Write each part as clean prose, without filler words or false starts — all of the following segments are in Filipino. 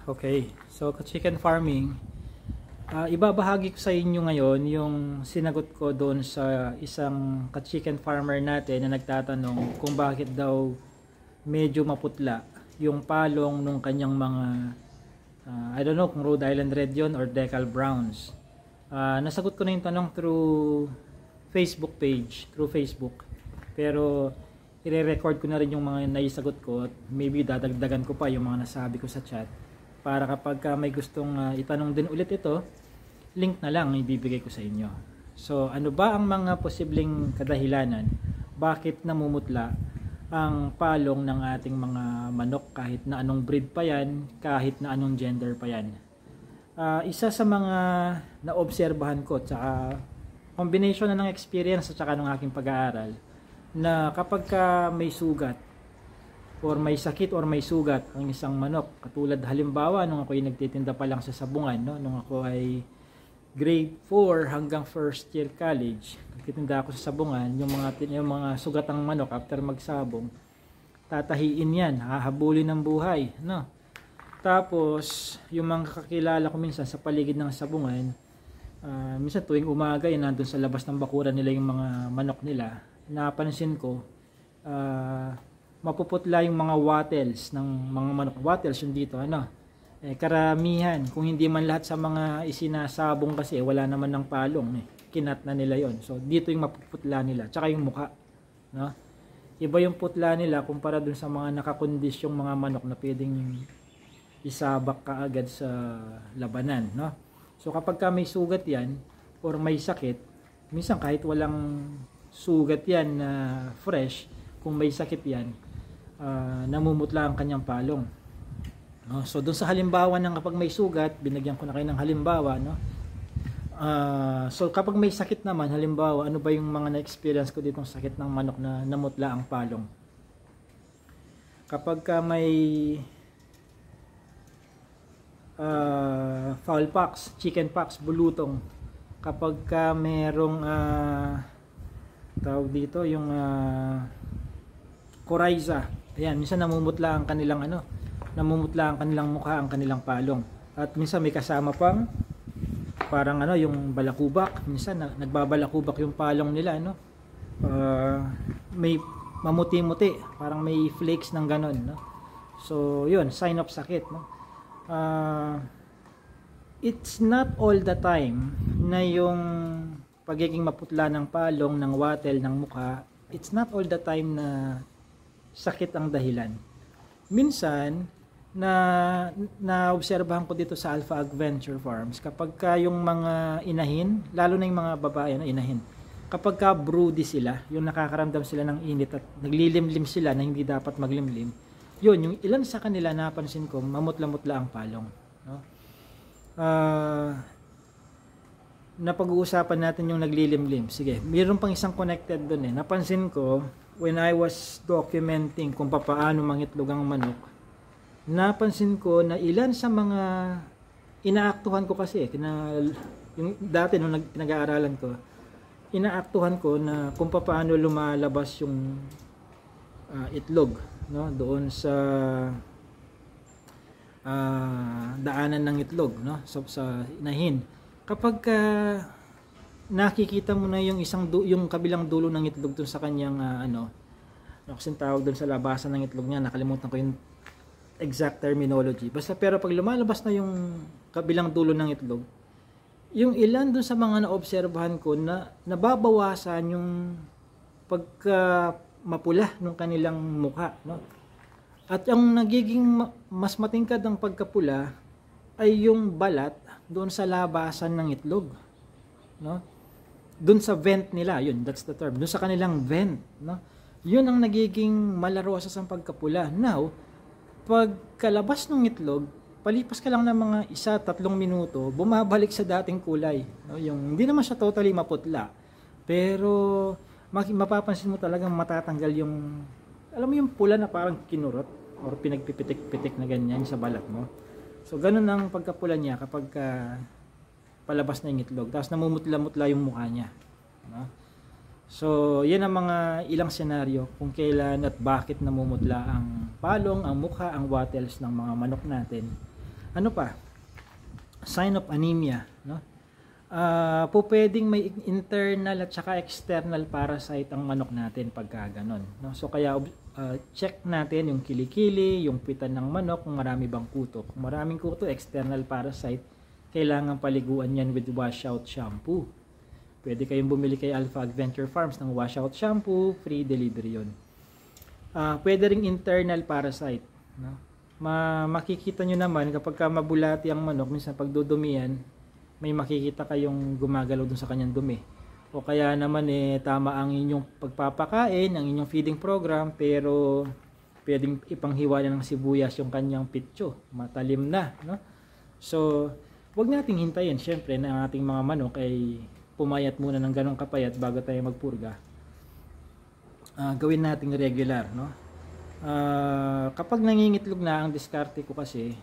Okay, so chicken farming, ibabahagi ko sa inyo ngayon yung sinagot ko doon sa isang ka-chicken farmer natin na nagtatanong kung bakit daw medyo maputla yung palong nung kanyang mga I don't know kung Rhode Island Red yun or Decal Browns. Nasagot ko na yung tanong through Facebook page, through Facebook, pero i-record ko na rin yung mga naisagot ko at maybe dadagdagan ko pa yung mga nasabi ko sa chat para kapag may gustong itanong din ulit ito, link na lang ibibigay ko sa inyo. So ano ba ang mga posibleng kadahilanan bakit namumutla ang palong ng ating mga manok kahit na anong breed pa yan, kahit na anong gender pa yan? Isa sa mga naobserbahan ko tsaka combination na ng experience at saka ng aking pag-aaral na kapag may sugat or may sakit or may sugat ang isang manok, katulad halimbawa nung ako ay nagtitinda pa lang sa sabungan, no? Nung ako ay grade 4 hanggang first year college, nagtitinda ako sa sabungan, yung mga sugatang manok after magsabong, tatahiin yan, hahabulin ng buhay, no? Tapos yung mga kakilala ko minsan sa paligid ng sabungan, minsan tuwing umaga yan, nandun sa labas ng bakuran nila yung mga manok nila, napansin ko mapuputla yung mga wattles ng mga manok. Wattles yung dito, karamihan, kung hindi man lahat sa mga isinasabong kasi wala naman ng palong, kinat na nila yon. So dito yung mapuputla nila, tsaka yung mukha, no? Iba yung putla nila kumpara dun sa mga nakakondisyong mga manok na pwedeng isabak kaagad sa labanan, no? So kapag may sugat yan or may sakit, minsan kahit walang sugat yan na fresh, kung may sakit yan, namumutla ang kanyang palong. So doon sa halimbawa ng kapag may sugat, binigyan ko na kayo ng halimbawa, no? So kapag may sakit naman, halimbawa, ano ba yung mga na-experience ko ditong sakit ng manok na namutla ang palong? Kapag may fowl pox, chicken pox, bulutong, kapag merong tawag dito yung coryza, ayan, minsan namumutla ang kanilang namumutla ang kanilang mukha, ang kanilang palong. At minsan may kasama pang parang yung balakubak, minsan nagbabalakubak yung palong nila, may mamuti-muti, parang may flakes ng ganon, no? So yun, sign of sakit, no? It's not all the time na yung pagiging maputla ng palong, ng wattle, ng mukha, it's not all the time na sakit ang dahilan. Minsan, na-obserbahan ko dito sa Alpha Adventure Farms, kapag yung mga inahin, lalo na yung mga babae na inahin, kapag broody sila, yung nakakaramdam sila ng init at naglilimlim sila na hindi dapat maglimlim, yun, yung ilan sa kanila napansin ko, mamutla-mutla ang palong, no? Napag-uusapan natin yung naglilimlim. Sige, mayroon pang isang connected doon Napansin ko when I was documenting kung paano mangitlog ang manok. Napansin ko na ilan sa mga inaaktuhan ko kasi yung dati nung pinag-aaralan ko, inaaktuhan ko na kung paano lumalabas yung itlog, no, doon sa daanan ng itlog, no, so, sa inahin. Kapag nakikita mo na yung yung kabilang dulo ng itlog dun sa kanyang kasing tawag dun sa labasan ng itlog niya, nakalimutan ko yung exact terminology. Basta pero pag lumalabas na yung kabilang dulo ng itlog, yung ilan dun sa mga naobserbahan ko na nababawasan yung pagka mapula ng kanilang mukha, no? At ang nagiging mas matingkad ang pagkapula ay yung balat doon sa labasan ng itlog, no? Doon sa vent nila, yun, that's the term. Doon sa kanilang vent, no? Yun ang nagiging malarosas ang pagkapula. Now, pagkalabas ng itlog, palipas ka lang ng mga 1-3 minuto, bumabalik sa dating kulay, no? Yung hindi naman siya totally maputla, pero mapapansin mo talagang matatanggal yung, alam mo yung pula na parang kinurot or pinagpipitik-pitik na ganyan sa balat mo. So ganun ang pagkapula niya kapag palabas na yung itlog. Tapos namumutla-mutla yung mukha niya, no? So yan ang mga ilang senaryo kung kailan at bakit namumutla ang palong, ang mukha, ang wattles ng mga manok natin Ano pa? Sign of anemia, no? Pwedeng may internal at saka external parasite ang manok natin pagka ganon, no? So kaya check natin yung kilikili, yung pitan ng manok, kung marami bang kuto. Kung maraming kuto, external parasite, kailangan paliguan yan with washout shampoo. Pwede kayong bumili kay Alpha Adventure Farms ng washout shampoo, free delivery yun. Pwede ring internal parasite, no? Makikita nyo naman kapag mabulati ang manok, minsan pag dudumihan, may makikita kayong gumagalaw dun sa kanyang dumi. O kaya naman tama ang inyong pagpapakain, ang inyong feeding program, pero pwedeng ipanghiwala ng sibuyas yung kanyang pitso, matalim na, no? So wag nating hintayin syempre na ang ating mga manok ay pumayat muna ng ganong kapayat bago tayo magpurga. Gawin nating regular, no? Kapag nangingitlog na, ang diskarte ko kasi,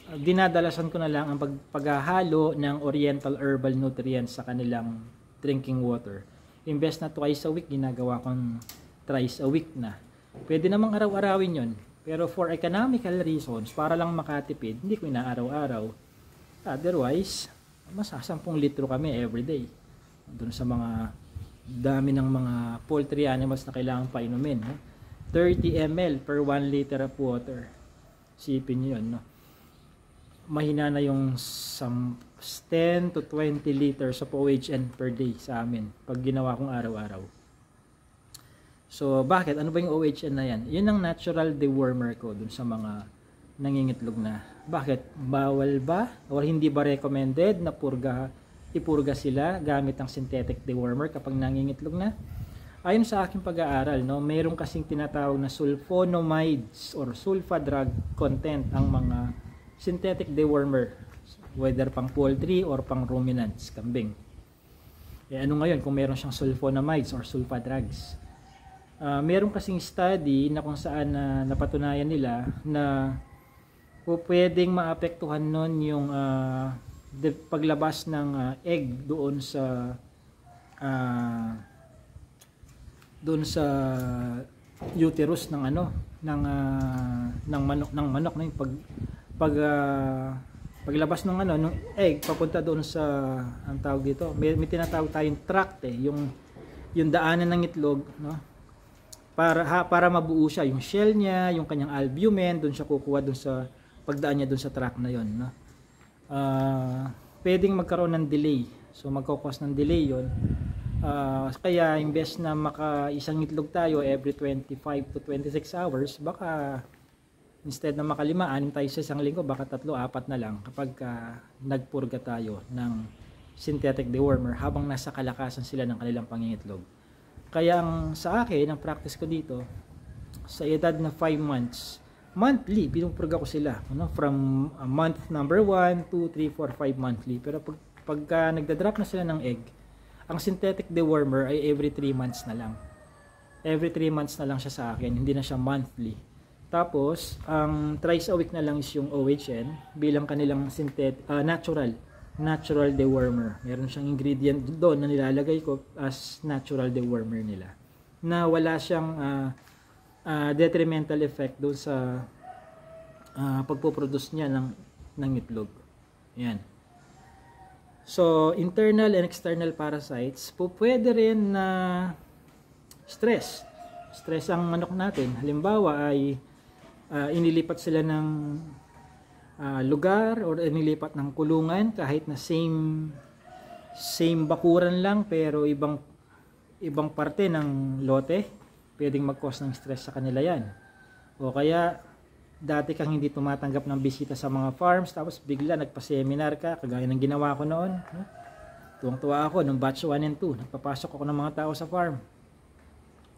dinadalasan ko na lang ang paghahalo ng oriental herbal nutrients sa kanilang drinking water. Imbes na twice a week, ginagawa kong thrice a week na. Pwede namang araw-arawin yon, pero for economical reasons, para lang makatipid, hindi ko inaaraw-araw. Otherwise, mas 10 litro kami everyday doon sa mga dami ng mga poultry animals na kailangan painumin, no? 30 ml per 1 liter of water. Sipin nyo yun, no? Mahina na yung 10 to 20 liters of OHN per day sa amin pag ginawa kong araw-araw. So bakit? Ano ba yung OHN na yan? Yun ang natural dewormer ko dun sa mga nangingitlog na. Bakit? Bawal ba? O hindi ba recommended na ipurga sila gamit ang synthetic dewormer kapag nangingitlog na? Ayon sa aking pag-aaral, no, mayroong kasing tinatawag na sulfonamides or sulfa drug content ang mga synthetic dewormer, whether pang poultry or pang ruminants, kambing. Ano ngayon kung meron siyang sulfonamides or sulfa drugs? Meron kasing study na kung saan napatunayan nila na pwedeng maapektuhan nun yung paglabas ng egg doon sa uterus ng manok na yung paglabas ng ng egg papunta doon sa ang tawag dito, may tinatawag tayong tract, yung daanan ng itlog, no, para mabuo siya yung shell niya, yung kanyang albumen, doon siya kukuha doon sa pagdaan niya doon sa tract na yon, no. Pwedeng magkaroon ng delay, so magkakos ng delay yon. Kaya imbes na isang itlog tayo every 25 to 26 hours, baka instead na 5-6 tayo sa isang linggo, baka 3-4 na lang kapag nagpurga tayo ng synthetic dewormer habang nasa kalakasan sila ng kanilang pangingitlog. Kaya sa akin, ang practice ko dito, sa edad na 5 months, monthly, pinupurga ko sila, from month number 1, 2, 3, 4, 5 monthly. Pero pagka nagdadrop na sila ng egg, ang synthetic dewormer ay every 3 months na lang. Every 3 months na lang siya sa akin, hindi na siya monthly. Tapos, ang thrice a week na lang is yung OHN bilang kanilang natural dewormer. Meron siyang ingredient doon na nilalagay ko as natural dewormer nila. Na wala siyang detrimental effect doon sa pagpoproduce niya ng itlog. Yan. So, internal and external parasites, pwede rin na stress. Stress ang manok natin. Halimbawa ay inilipat sila ng lugar or inilipat ng kulungan kahit na same bakuran lang pero ibang parte ng lote, pwedeng mag-cause ng stress sa kanila yan. O kaya dati kang hindi tumatanggap ng bisita sa mga farms, tapos bigla nagpa-seminar ka, kagaya ng ginawa ko noon, no? Tuwang-tuwa ako nung batch 1 and 2, nagpapasok ako ng mga tao sa farm.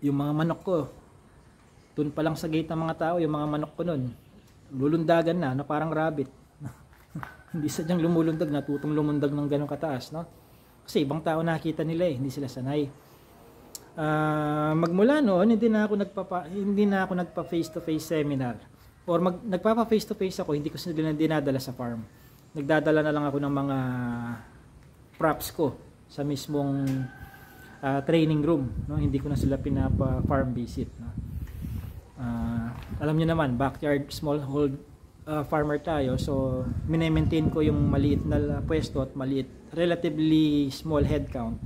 Yung mga manok ko, dun pa lang sa gate ng mga tao, yung mga manok ko noon, lulundagan na parang rabbit. Hindi sadyang lumulundag, natutong lumundag ng ganong kataas, no? Kasi ibang tao nakita nila hindi sila sanay. Magmula noon, hindi na ako nagpa face-to-face seminar. Or nagpapa face-to-face ako, hindi ko sila dinadala sa farm. Nagdadala na lang ako ng mga props ko sa mismong training room, no? Hindi ko na sila pinapa farm visit, no? Alam niyo naman, backyard smallhold farmer tayo, so mine-maintain ko yung maliit na pwesto at maliit, relatively small head count,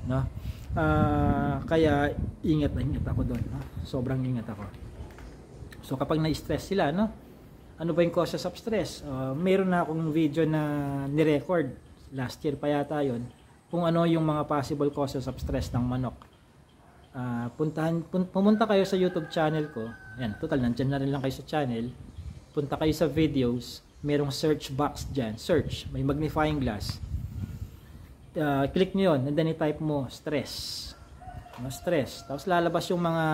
no? Kaya ingat na ingat ako doon, no? Sobrang ingat ako. So kapag na-stress sila, no? Ano ba yung causes of stress? Meron na akong video na ni-record last year pa yata yun, kung ano yung mga possible causes of stress ng manok. Pumunta kayo sa YouTube channel ko. Yan, total nandyan na rin lang kayo sa channel. Punta kayo sa videos, merong search box dyan, search, may magnifying glass. Click nyo yun, and then i-type mo stress, stress, tapos lalabas yung mga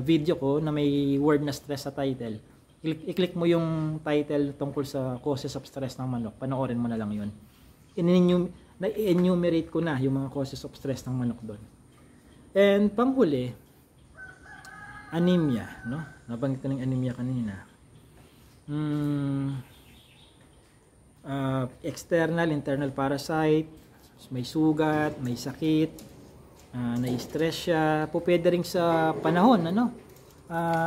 video ko na may word na stress sa title. I-click mo yung title tungkol sa causes of stress ng manok, panoorin mo na lang yun. Na-enumerate ko na yung mga causes of stress ng manok doon. And panghuli, anemia, no? Nabanggit ko ng anemia kanina. External, internal parasite, may sugat, may sakit, na-stress siya, pwede rin sa panahon, ano?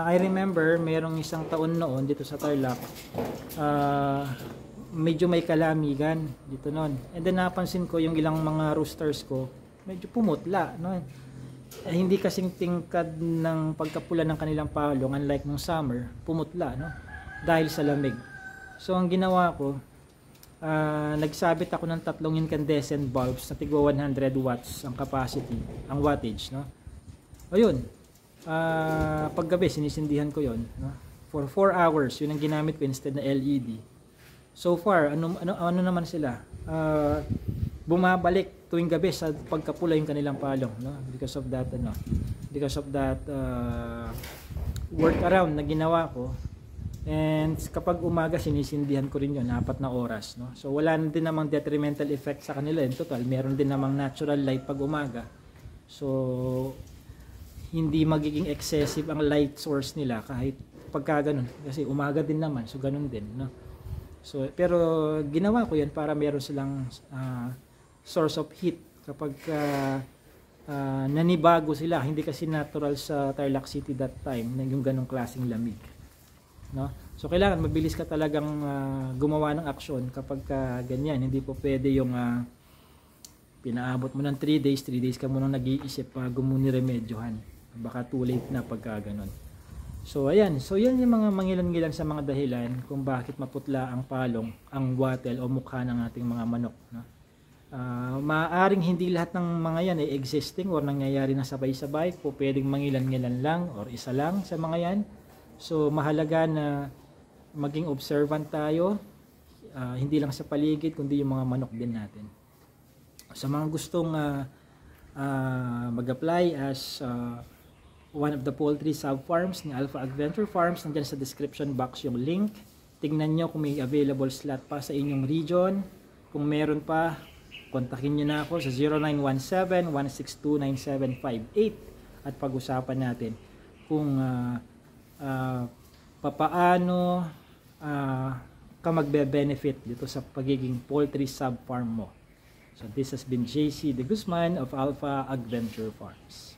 I remember merong isang taon noon dito sa Tarlac, medyo may kalamigan dito noon, and then napansin ko yung ilang mga roosters ko medyo pumutla, no? Hindi kasing tingkad ng pagkapula ng kanilang palong, unlike nung summer, pumutla, no? Dahil sa lamig. So ang ginawa ko, nagsabit ako ng 3 incandescent bulbs na tigwa 100 watts ang capacity, ang wattage, no? Ayun, paggabi sinisindihan ko yon, no? For 4 hours, yun ang ginamit ko instead na LED. So far, ano naman sila, bumabalik tuwing gabi sa pagkapula yung kanilang palong, no? Because of that workaround na ginawa ko. And kapag umaga sinisindihan ko rin yun 4 na oras, no? So wala din namang detrimental effect sa kanila in total, meron din namang natural light pag umaga, so hindi magiging excessive ang light source nila kahit pagka ganun, kasi umaga din naman, so ganun din, no? So pero ginawa ko yun para meron silang source of heat kapag nanibago sila, hindi kasi natural sa Tarlac City that time yung ganung klaseng lamig, no? So kailangan mabilis ka talagang gumawa ng aksyon kapag ganyan. Hindi po pwede yung pinaabot mo ng 3 days ka muna nag-iisip bago mo niremedyohan. Baka too late na pagka ganun. So ayan, so yan yung mga mangilan-ngilan sa mga dahilan kung bakit maputla ang palong, ang wattle o mukha ng ating mga manok, no? Maaaring hindi lahat ng mga yan ay existing or nangyayari na sabay-sabay, po pwedeng mangilan-ngilan lang or isa lang sa mga yan. So mahalaga na maging observant tayo, hindi lang sa paligid kundi yung mga manok din natin. Sa mga gustong mag-apply as one of the poultry sub-farms ni Alpha Adventure Farms, nandiyan sa description box yung link. Tingnan nyo kung may available slot pa sa inyong region. Kung meron pa, kontakin nyo na ako sa 0917-162-9758 at pag-usapan natin kung papaano ka magbe-benefit dito sa pagiging poultry sub-farm mo. So this has been JC De Guzman of Alpha Adventure Farms.